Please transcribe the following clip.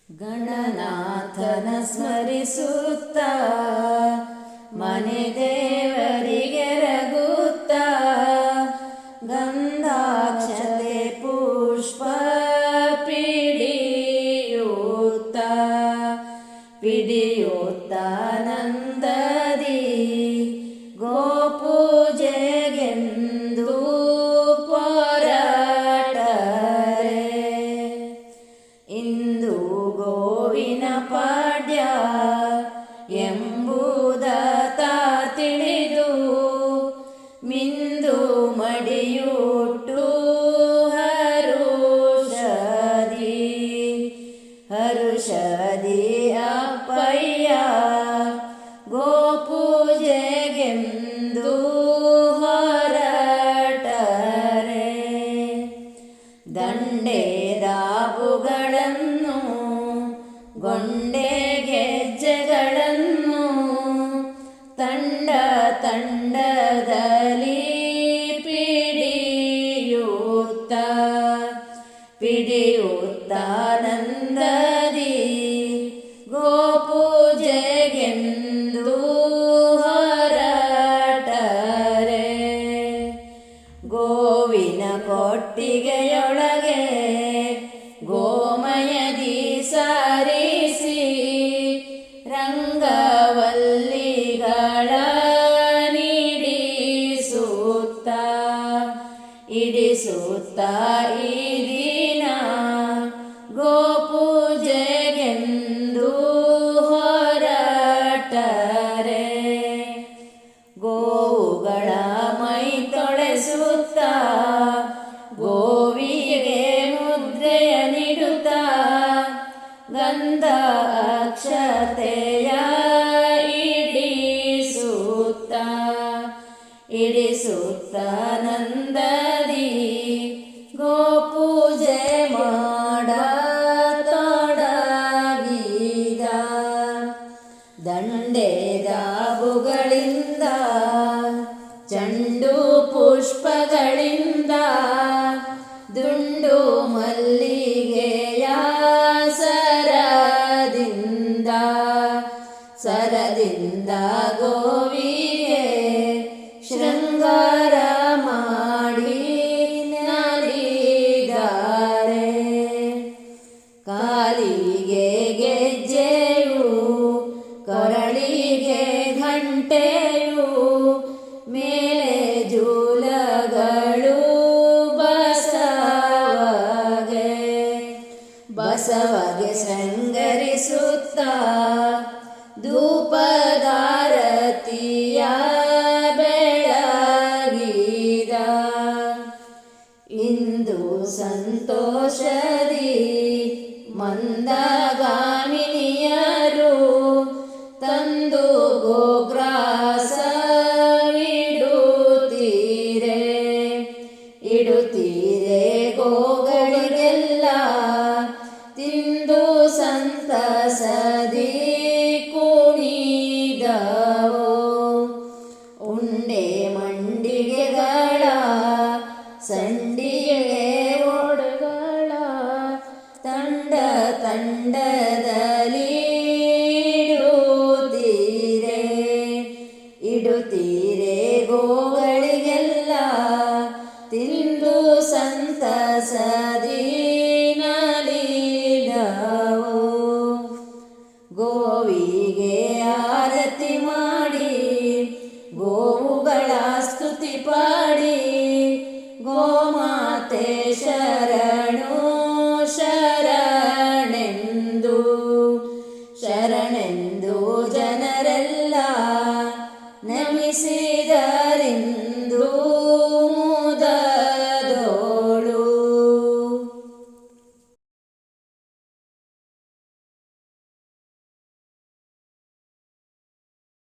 ಗಣನಾಥನ ಸ್ಮರಿಸುತ್ತ ಮನೆ ದೇವರಿಗೆ ರಗುತ್ತ ಗಂಧಾಕ್ಷತೆ ಪುಷ್ಪ ಪಿಡಿಯುತ್ತ ನಂದದಿ ಗೋಪೂಜೆಗೆಂದು ಪೊರಟರೆ. ಇಂದು ಗೋವಿನ ಪಾಡ್ಯ ಎಂಬುದತ ತಿಳಿದು ಮಿಂದು ಮಡಿಯುಟ್ಟು ಹರುಷದಿ ಅಪ್ಪಯ್ಯ ಗೋಪೂಜೆಗೆಂದು ಹೊರಟರೆ. ದಂಡೆ ದಾಬುಗಳನ್ನು ಗೊಂಡೆ ಗೆಜ್ಜೆಗಳನ್ನು ತಂಡ ತಂಡದಲ್ಲಿ ಪಿಡಿಯುತ್ತ ನಂದದಿ ಗೋಪೂಜೆಗೆಂದು ಹೊರಟರೆ. ಗೋವಿನ ಕೊಟ್ಟಿಗೆಯೊಳಗೆ ಗೋಮಯದಿ ಸಾರಿಸಿ ರಂಗವಲ್ಲಿಗಳ ಇಡಿಸುತ್ತ ಈ ದಿನ ಗೋಪೂಜೆಗೆಂದು ಹೊರಟರೆ. ಗೋವುಗಳ ಮೈ ತೊಳೆಸುತ್ತ ಗೋವಿಗೆ ಮುದ್ರೆಯ ನೀಡುತ್ತ ಗಂಧ ಅಕ್ಷತೆಯ ಇಡಿಸುತ್ತ ನಂದದಿ ಗೋಪೂಜೆ ಮಾಡತೊಡಗಿದ. ದಂಡೆ ದಾಬುಗಳಿಂದ ಚಂಡು ಪುಷ್ಪಗಳಿಂದ ದುಂಡು ಮಲ್ಲಿಗೆಯ ಸರದಿಂದ ಗೋವಿಗೆ ಶೃಂಗಾರ ಮಾಡಿ ನಲಿದಾರೆ. ಕಾಲಿಗೆ ಗೆಜ್ಜೆಯು ಕೊರಳಿಗೆ ಘಂಟೆಯು ಮೇಲೆ ಜೂಲಗಳು ಬಸವಗೆ ಶೃಂಗರಿಸುತ್ತ ಧೂಪದಾರತಿಯ ಬೆಳಗಿದ. ಇಂದು ಸಂತೋಷದಿ ಮಂದಗಾಮಿನಿಯರು ತಂದು ಇಡುತ್ತೀರೆ ಗೋಗಳಿಗೆಲ್ಲ ತಿಂದು ಸಂತಸದಿ ಕುಣಿದವು. ಉಂಡೆ ಮಂಡಿಗೆಗಳ ಸಂಡಿಗೆ ಒಡಗಳ ತಂಡ ತಂಡದಲ್ಲಿ ಇಡುತ್ತೀರೆ ಗೋಗಳಿಗೆಲ್ಲ ತಿಂದು ಸಂತಸದಿ ನಲಿದವು. ಗೋವಿಗೆ ಆರತಿ ಮಾಡಿ ಗೋವುಗಳ ಸ್ತುತಿ ಪಾಡಿ ಗೋಮಾತೆ ಶರಣೆಂದು